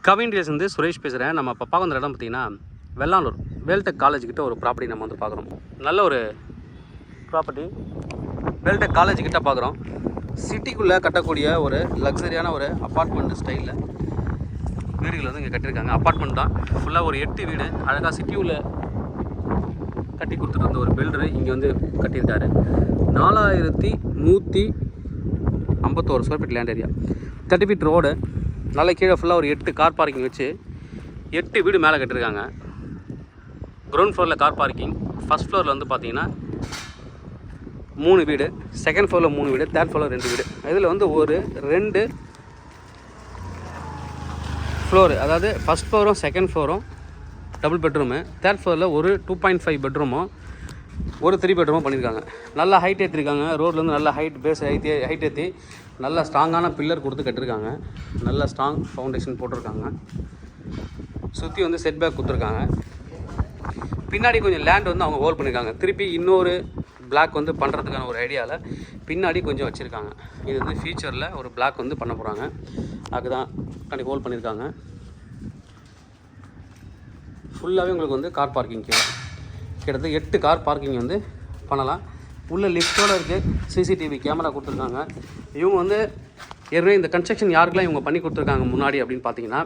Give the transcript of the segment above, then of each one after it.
கவின்டியர்ஸ் வந்து சுரேஷ் பேசுகிறேன். நம்ம இப்போ பார்க்க வந்த இடம் பார்த்திங்கன்னா வெள்ளாளூர் வேல்டெக் காலேஜ் கிட்ட ஒரு ப்ராப்பர்ட்டி நம்ம வந்து பார்க்குறோம். நல்ல ஒரு ப்ராப்பர்ட்டி வேல்டெக் காலேஜ் கிட்ட பார்க்குறோம். சிட்டிக்குள்ளே கட்டக்கூடிய ஒரு லக்ஸரியான ஒரு அப்பார்ட்மெண்ட் ஸ்டைலில் வீடுகள் வந்து இங்கே கட்டியிருக்காங்க. அப்பார்ட்மெண்ட் தான், ஃபுல்லாக ஒரு 8 வீடு அழகாக சிட்டியுள்ள கட்டி கொடுத்துட்டு இருந்த ஒரு பில்டரு இங்கே வந்து கட்டியிருக்காரு. 4151 square feet land area, 30 feet road, நல்ல கீழே ஃபுல்லாக ஒரு 8 கார் பார்க்கிங் வச்சு 8 வீடு மேலே கட்டியிருக்காங்க. கிரவுண்ட் ஃப்ளோரில் கார் பார்க்கிங், ஃபஸ்ட் ஃப்ளோரில் வந்து பார்த்தீங்கன்னா 3 வீடு, செகண்ட் ஃப்ளோரில் 3 வீடு, தேர்ட் ஃப்ளோரில் 2 வீடு. இதில் வந்து ஒரு 2 ஃப்ளோரு, அதாவது ஃபஸ்ட் ஃப்ளோரும் செகண்ட் ஃப்ளோரும் டபுள் பெட்ரூமு, தேர்ட் ஃப்ளோரில் ஒரு 2.5 பெட்ரூமும் ஒரு 3 பெட்ரூமும் பண்ணியிருக்காங்க. நல்லா ஹைட் ஏற்றிருக்காங்க. ரோட்லேருந்து நல்லா ஹைட் ஏற்றி நல்லா ஸ்ட்ராங்கான பில்லர் கொடுத்து கட்டியிருக்காங்க. நல்லா ஸ்ட்ராங் ஃபவுண்டேஷன் போட்டிருக்காங்க. சுற்றி வந்து செட் பேக் கொடுத்துருக்காங்க. பின்னாடி கொஞ்சம் லேண்ட் வந்து அவங்க ஹோல்ட் பண்ணியிருக்காங்க. திருப்பி இன்னொரு பிளாக் வந்து பண்ணுறதுக்கான ஒரு ஐடியாவில் பின்னாடி கொஞ்சம் வச்சுருக்காங்க. இது வந்து ஃபியூச்சரில் ஒரு பிளாக் வந்து பண்ண போகிறாங்க. அதுக்கு தான் கண்டி ஹோல்ட் பண்ணியிருக்காங்க. ஃபுல்லாகவே உங்களுக்கு வந்து கார் பார்க்கிங் கிட்டத்தட்ட 8 கார் பார்க்கிங் வந்து பண்ணலாம். உள்ள லிஃப்ட்டோடு இருக்குது. சிசிடிவி கேமரா கொடுத்துருக்காங்க. இவங்க வந்து ஏற்கனவே இந்த கன்ஸ்ட்ரக்ஷன் யாருக்கெல்லாம் இவங்க பண்ணி கொடுத்துருக்காங்க முன்னாடி அப்படின்னு பார்த்தீங்கன்னா,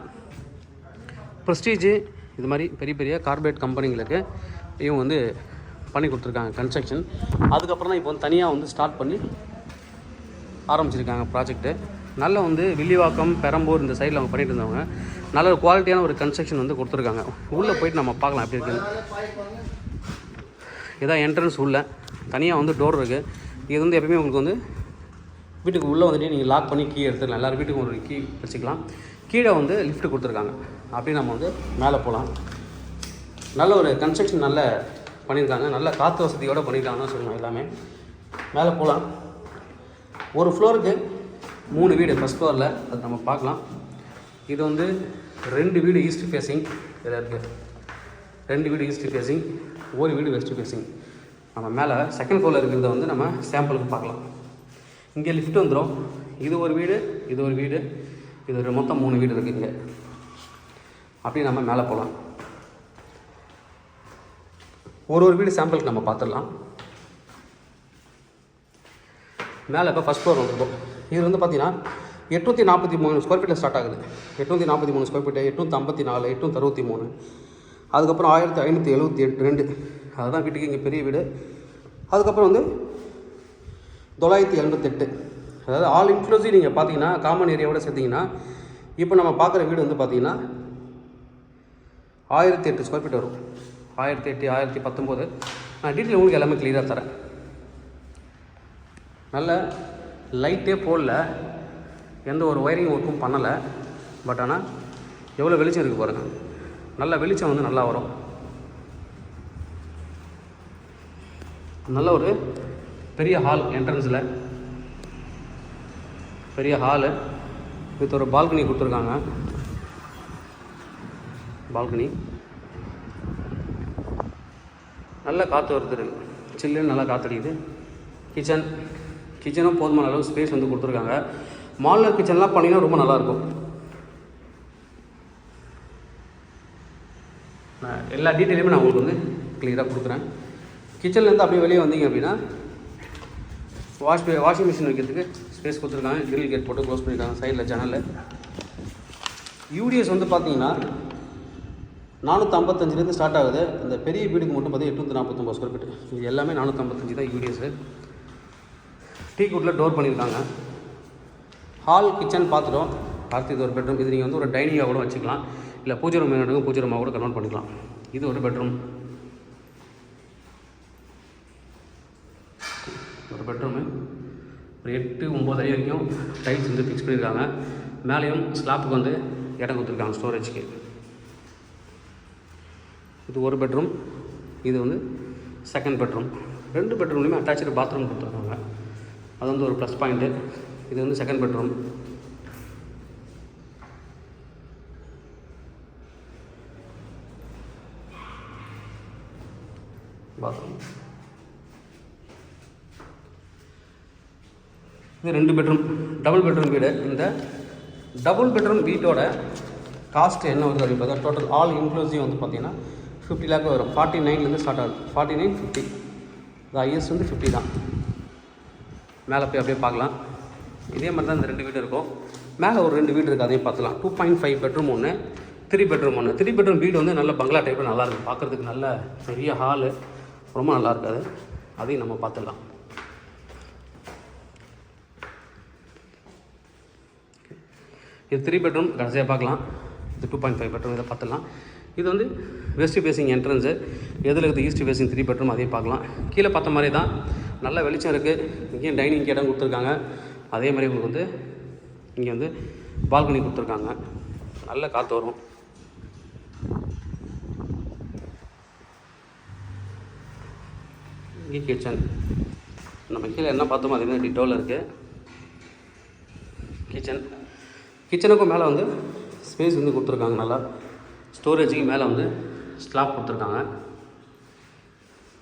ப்ரெஸ்டீஜு இது மாதிரி பெரிய பெரிய கார்பரேட் கம்பெனிங்களுக்கு இவங்க வந்து பண்ணி கொடுத்துருக்காங்க கன்ஸ்ட்ரக்ஷன். அதுக்கப்புறம் தான் இப்போ வந்து தனியாக வந்து ஸ்டார்ட் பண்ணி ஆரம்பிச்சிருக்காங்க ப்ராஜெக்ட்டு. நல்ல வந்து வில்லிவாக்கம், பெரம்பூர் இந்த சைடில் அவங்க பண்ணிட்டு இருந்தவங்க நல்ல ஒரு குவாலிட்டியான ஒரு கன்ஸ்ட்ரக்ஷன் வந்து கொடுத்துருக்காங்க. உள்ளே போயிட்டு நம்ம பார்க்கலாம் எப்படி இருக்குன்னு. இதான் என்ட்ரன்ஸ். உள்ளே தனியாக வந்து டோர் இருக்குது. இது வந்து எப்பயுமே உங்களுக்கு வந்து வீட்டுக்கு உள்ளே வந்துட்டு நீங்கள் லாக் பண்ணி கீ எடுத்துக்கலாம். எல்லோரும் வீட்டுக்கு ஒரு கீ வச்சுக்கலாம். கீழே வந்து லிஃப்ட்டு கொடுத்துருக்காங்க. அப்படி நம்ம வந்து மேலே போகலாம். நல்ல ஒரு கன்ஸ்ட்ரக்ஷன் நல்ல பண்ணியிருக்காங்க. நல்ல காற்று வசதியோடு பண்ணியிருக்காங்கன்னு சொல்லணும். எல்லாமே மேலே போகலாம். ஒரு ஃப்ளோருக்கு 3 வீடு ஃபஸ்ட் ஃப்ளோரில், அது நம்ம பார்க்கலாம். இது வந்து 2 வீடு ஈஸ்ட் ஃபேஸிங் இதில் இருக்குது. 2 வீடு ஈஸ்ட் ஃபேஸிங், ஒரு வீடு வெஸ்ட் ஃபேஸிங். நம்ம மேலே செகண்ட் ஃப்ளோரில் இருக்கிறத வந்து நம்ம சாம்பிளுக்கு பார்க்கலாம். இங்கே லிஃப்ட் வந்துடும். இது ஒரு வீடு, இது ஒரு வீடு, இது ஒரு மொத்தம் 3 வீடு இருக்குது இங்கே. அப்படி நம்ம மேலே போகலாம். ஒரு வீடு சாம்பிளுக்கு நம்ம பார்த்துடலாம். மேலே இப்போ ஃபஸ்ட் ஃப்ளோர் வந்துருக்கும். இது வந்து பார்த்தீங்கன்னா 843 ஸ்கொயர் ஃபீட்டில் ஸ்டார்ட் ஆகுது. 843 ஸ்கொயர் ஃபீட்டு, 854, 863, அதுக்கப்புறம் 1572. அதுதான் வீட்டுக்கு இங்கே பெரிய வீடு. அதுக்கப்புறம் வந்து 988, அதாவது ஆல் இன்க்ளூசிவ் நீங்கள் பார்த்தீங்கன்னா காமன் ஏரியாவோட சேர்த்திங்கன்னா இப்போ நம்ம பார்க்குற வீடு வந்து பார்த்தீங்கன்னா 1008 ஸ்கொயர் ஃபீட் வரும். 1008, 1019. நான் டீட்டெயில் உங்களுக்கு எல்லாமே கிளியராக தரேன். நல்ல லைட்டே போடல, எந்த ஒரு ஒயரிங் ஒர்க்கும் பண்ணலை. பட் ஆனால் எவ்வளோ வெளிச்சம் இருக்குது பாருங்கள். நல்ல வெளிச்சம் வந்து நல்லா வரும். நல்ல ஒரு பெரிய ஹால், என்ட்ரன்ஸில் பெரிய ஹாலு வித் ஒரு பால்கனி கொடுத்துருக்காங்க. பால்கனி நல்ல காற்று வருது, சில்லுன்னு நல்லா காற்றடிக்குது. கிச்சனும் போதுமான அளவு ஸ்பேஸ் வந்து கொடுத்துருக்காங்க. மாடலர் கிச்சன்லாம் பண்ணிங்கன்னா ரொம்ப நல்லாயிருக்கும். நான் எல்லா டீட்டெயிலுமே நான் உங்களுக்கு வந்து கிளியராக கொடுக்குறேன். கிச்சன்லேருந்து அப்படியே வெளியே வந்தீங்க அப்படின்னா வாஷிங் மிஷின் வைக்கிறதுக்கு ஸ்பேஸ் கொடுத்துருக்காங்க. கிரில் கேட் போட்டு க்ளோஸ் பண்ணியிருக்காங்க. சைடில் ஜன்னலில் யூடிஎஸ் வந்து பார்த்தீங்கன்னா 455 ஸ்டார்ட் ஆகுது. இந்த பெரிய வீடுக்கு மட்டும் பார்த்தீங்கன்னா 849 ஸ்கொயர் ஃபீட். இது எல்லாமே 455 தான் யூடிஎஸ். டீ குட்டில் டோர் பண்ணியிருக்காங்க. ஹால், கிச்சன் பார்த்துட்டோம். அடுத்து இது ஒரு பெட்ரூம். இது நீங்கள் வந்து ஒரு டைனிங்காக கூட வச்சுக்கலாம். இல்லை பூஜை ரூம் வேணும், பூஜை ரூமாக கூட கன்வெர்ட் பண்ணிக்கலாம். இது ஒரு பெட்ரூம். ஒரு பெட்ரூமு ஒரு 8-9 அடி வரைக்கும் டைல்ஸ் வந்து ஃபிக்ஸ் பண்ணியிருக்காங்க. மேலேயும் ஸ்லாப்புக்கு வந்து இடம் கொடுத்துருக்காங்க ஸ்டோரேஜ்க்கு. இது ஒரு பெட்ரூம். இது வந்து செகண்ட் பெட்ரூம். 2 பெட்ரூம்லேயுமே அட்டாச்சு பாத்ரூம் கொடுத்துருக்காங்க. அது வந்து ஒரு ப்ளஸ் பாயிண்ட்டு. இது வந்து செகண்ட் பெட்ரூம். பாத்ரூம். இது 2 பெட்ரூம், டபுள் பெட்ரூம் வீடு. இந்த டபுள் பெட்ரூம் வீட்டோட காஸ்ட் என்ன வருது அப்படின்னு பார்த்தா டோட்டல் ஆல் இன்க்ளூசிவ் வந்து பார்த்தீங்கன்னா 50 லேக் வரும். 49லேருந்து ஸ்டார்ட் ஆகுது. 49, 50. இந்த ஹையஸ்ட் வந்து 50 தான். மேலே போய் அப்படியே பார்க்கலாம். இதே மாதிரி தான் இந்த 2 வீடு இருக்கும். மேலே ஒரு 2 வீடு இருக்குது, அதையும் பார்த்துலாம். 2.5 பெட்ரூம் ஒன்று, 3 பெட்ரூம் ஒன்று. 3 பெட்ரூம் வீடு வந்து நல்ல பங்களா டைப்பில் நல்லாயிருக்கும், பார்க்குறதுக்கு நல்ல பெரிய ஹாலு, ரொம்ப நல்லா இருக்காது. அதையும் நம்ம பார்த்துடலாம். இது 3 பெட்ரூம் கடைசியாக பார்க்கலாம். இது 2.5 பெட்ரூம், இதை பார்த்துடலாம். இது வந்து வெஸ்ட் ஃபேஸிங் என்ட்ரன்ஸு, எதில் இருக்குது ஈஸ்ட் ஃபேஸிங் 3 பெட்ரூம், அதையும் பார்க்கலாம். கீழே பார்த்த மாதிரி தான், நல்ல வெளிச்சம் இருக்குது. இங்கேயும் டைனிங் இடம் கொடுத்துருக்காங்க. அதே மாதிரி உங்களுக்கு வந்து இங்கே வந்து பால்கனி கொடுத்துருக்காங்க, நல்ல காற்று வரும். இங்கே கிச்சன், நம்ம கீழே என்ன பார்த்தோமோ அதே மாதிரி டிட்டோவில் இருக்குது கிச்சனுக்கும் மேலே வந்து ஸ்பேஸ் வந்து கொடுத்துருக்காங்க. நல்லா ஸ்டோரேஜுக்கு மேலே வந்து ஸ்லாப் கொடுத்துருக்காங்க.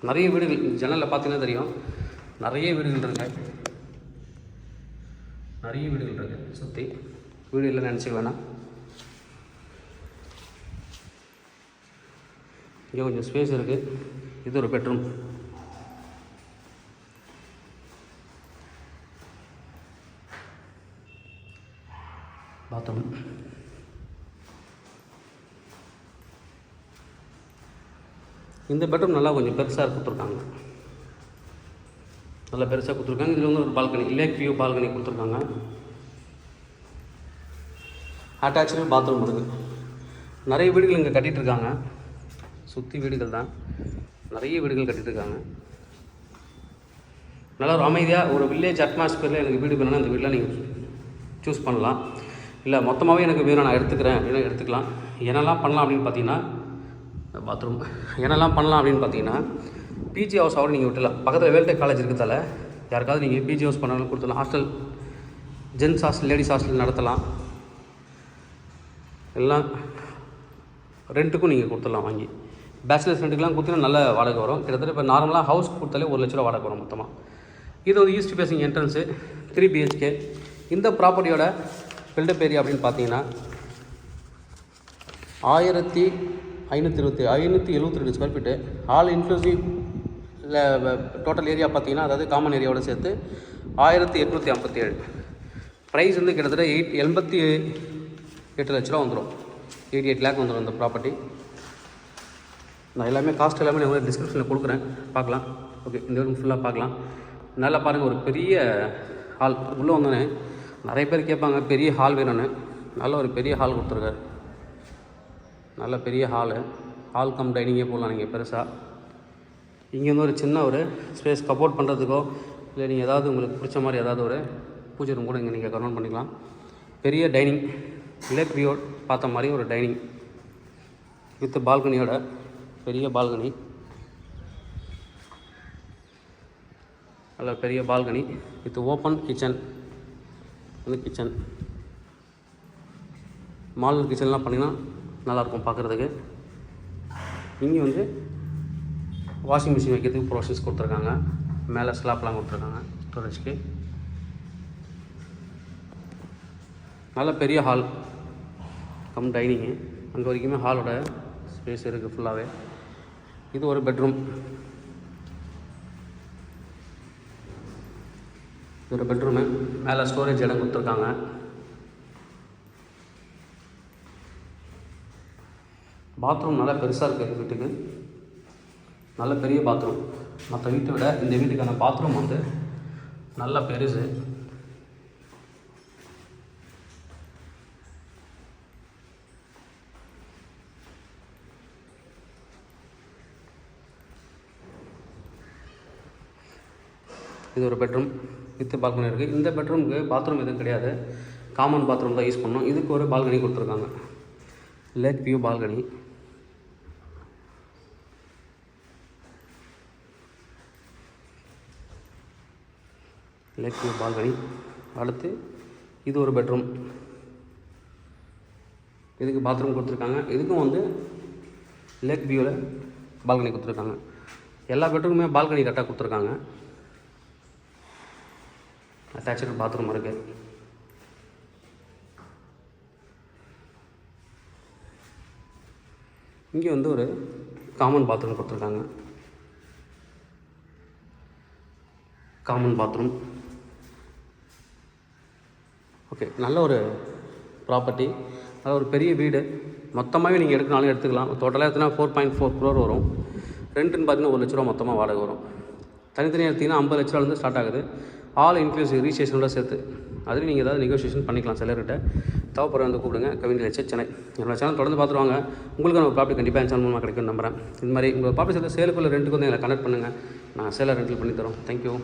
நிறைய வீடுகள் ஜன்னலில் பார்த்தீங்கன்னா தெரியும், நிறைய வீடுகள் இருக்குது. சுற்றி வீடு இல்லைன்னு நினச்சிக்க வேணாம். இங்கே கொஞ்சம் ஸ்பேஸ் இருக்குது. இது ஒரு பெட்ரூம். பாத்ரூம். இந்த பெட்ரூம் நல்லா கொஞ்சம் பெருசாக கொடுத்துருக்காங்க. நல்லா பெருசாக கொடுத்துருக்காங்க. இதில் வந்து ஒரு பால்கனி, லேக் வியூ பால்கனி கொடுத்துருக்காங்க. அட்டாச்சு பாத்ரூம் இருக்குது. நிறைய வீடுகள் இங்கே கட்டிகிட்ருக்காங்க. சுற்றி வீடுகள் தான், நிறைய வீடுகள் கட்டிகிட்ருக்காங்க. நல்லா ஒரு அமைதியாக ஒரு வில்லேஜ் அட்மாஸ்பியரில் எனக்கு வீடு வேணும்னா அந்த வீட்டில் நீங்கள் சூஸ் பண்ணலாம். இல்லை மொத்தமாகவே எனக்கு வேணும், நான் எடுத்துக்கிறேன் அப்படின்னா எடுத்துக்கலாம். என்னெல்லாம் பண்ணலாம் அப்படின்னு பார்த்தீங்கன்னா, பாத்ரூம் என்னெல்லாம் பண்ணலாம் அப்படின்னு பார்த்தீங்கன்னா, பிஜி ஹவுஸ் அவரை நீங்கள் விட்டுலாம். பக்கத்தில் வேல்டெக் காலேஜ் இருக்கிறதால யாருக்காவது நீங்கள் பிஜி ஹவுஸ் பண்ணாலும் கொடுத்துடலாம். Hostel, gents hostel, ladies hostel நடத்தலாம். எல்லாம் ரெண்ட்டுக்கும் நீங்கள் கொடுத்துடலாம் வாங்கி. பேச்சுலர்ஸ் ரெண்ட்டுக்கெலாம் கொடுத்தீங்கன்னா நல்ல வாடகை வரும். கிட்டத்தட்ட இப்போ நார்மலாக ஹவுஸ் கொடுத்தாலே 1 லட்ச ரூபா வாடகை வரும் மொத்தமாக. இது ஒரு ஈஸ்ட் ஃபேஸிங் என்ட்ரன்ஸு, 3 BHK. இந்த ப்ராப்பர்ட்டியோட பில்டப் ஏரியா அப்படின்னு பார்த்தீங்கன்னா 1572 ஸ்கொயர் ஃபீட்டு. ஆல் இன்க்ளூசிவ் இல்லை டோட்டல் ஏரியா பார்த்தீங்கன்னா, அதாவது காமன் ஏரியாவோட சேர்த்து 1857. ப்ரைஸ் வந்து கிட்டத்தட்ட 88 லட்ச ரூபா வந்துடும். 88 லேக் வந்துடும் இந்த ப்ராப்பர்ட்டி. நான் எல்லாமே காஸ்ட் எல்லாமே நான் டிஸ்கிரிப்ஷனில் கொடுக்குறேன், பார்க்கலாம். ஓகே, இந்த வீடு ஃபுல்லாக பார்க்கலாம். நல்லா பாருங்கள், ஒரு பெரிய ஹால். உள்ளே வந்தோன்னே நிறைய பேர் கேட்பாங்க பெரிய ஹால் வேணும்னு. நல்ல ஒரு பெரிய ஹால் கொடுத்துருக்காரு. நல்ல பெரிய ஹால் கம் டைனிங்கே போடலாம் நீங்கள் பெருசாக. இங்கே வந்து ஒரு சின்ன ஒரு ஸ்பேஸ் கப்போர்ட் பண்ணுறதுக்கோ, இல்லை நீங்கள் ஏதாவது உங்களுக்கு பிடிச்ச மாதிரி ஏதாவது ஒரு பூஜை ரூம் கூட இங்கே நீங்கள் கன்வெர்ட் பண்ணிக்கலாம். பெரிய டைனிங், லேக் வியூ பார்த்த மாதிரி ஒரு டைனிங் வித் பால்கனியோட, பெரிய பால்கனி. நல்ல பெரிய பால்கனி வித் ஓப்பன் கிச்சன். வந்து கிச்சன், மாடல் கிச்சன்லாம் பண்ணிங்கன்னா நல்லாயிருக்கும் பார்க்குறதுக்கு. இங்கே வந்து வாஷிங் மிஷின் வைக்கிறதுக்கு ப்ரொவிஷன்ஸ் கொடுத்துருக்காங்க. மேலே ஸ்லாப்லாம் கொடுத்துருக்காங்க ஸ்டோரேஜ்க்கு. நல்ல பெரிய ஹால் கம் டைனிங்கு. அங்கே வரைக்குமே ஹாலோட ஸ்பேஸ் இருக்குது ஃபுல்லாகவே. இது ஒரு பெட்ரூம். இது ஒரு பெட்ரூமு. மேலே ஸ்டோரேஜ் இடம் கொடுத்துருக்காங்க. பாத்ரூம் நல்லா பெருசாக இருக்குது வீட்டுக்கு. நல்ல பெரிய பாத்ரூம். மற்ற வீட்டை விட இந்த வீட்டுக்கான பாத்ரூம் வந்து நல்லா பெருசு. இது ஒரு பெட்ரூம் வித் பால்கனி இருக்குது. இந்த பெட்ரூமுக்கு பாத்ரூம் எதுவும் கிடையாது, காமன் பாத்ரூம் தான் யூஸ் பண்ணணும். இதுக்கு ஒரு பால்கனி கொடுத்துருக்காங்க, lake view balcony. Lake view balcony. அடுத்து இது ஒரு பெட்ரூம். இதுக்கு பாத்ரூம் கொடுத்துருக்காங்க. இதுக்கும் வந்து லேக் வியூவில் பால்கனி கொடுத்துருக்காங்க. எல்லா பெட்ரூமுமே பால்கனி கரெக்டாக கொடுத்துருக்காங்க. அட்டாச்சு பாத்ரூம் இருக்குது. இங்கே வந்து ஒரு காமன் பாத்ரூம் கொடுத்துருக்காங்க. காமன் பாத்ரூம் ஓகே, நல்ல ஒரு ப்ராப்பர்ட்டி, நல்ல ஒரு பெரிய வீடு. மொத்தமாகவே நீங்கள் எடுக்கனாலும் எடுத்துக்கலாம். டோட்டலாக எடுத்துனா 4.4 crore வரும். ரெண்ட்டுன்னு பார்த்தீங்கன்னா 1 லட்ச ரூபா மொத்தமாக வாடகை வரும். தனித்தனியாக எடுத்திங்கன்னா 50 லட்ச ரூபாலேருந்து ஸ்டார்ட் ஆகுது. ஆல் இன்க்ளூசிவ் ரீசேஷனோட சேர்த்து. அதுலேயும் நீங்கள் ஏதாவது நெகோசியேஷன் பண்ணிக்கலாம் செல்லர்கிட்ட. தேவைப்படுற வந்து கூப்பிடுங்க. Kavin real estate Chennai. என்னோட சேனல் தொடர்ந்து பார்த்துருவாங்க. உங்களுக்கு நம்ம ப்ராப்பர்ட்டி கண்டிப்பாக என் சேனல் மூலமாக கிடைக்கும்னு நம்புகிறேன். இது மாதிரி உங்கள் ப்ராப்பர்ட்டி சேர்த்து சேலுக்குள்ள ரெண்டுக்கு வந்து எங்களை கனெக்ட் பண்ணுங்கள். நான் சேலை ரெண்டில் பண்ணி தரோம். தேங்க்யூ.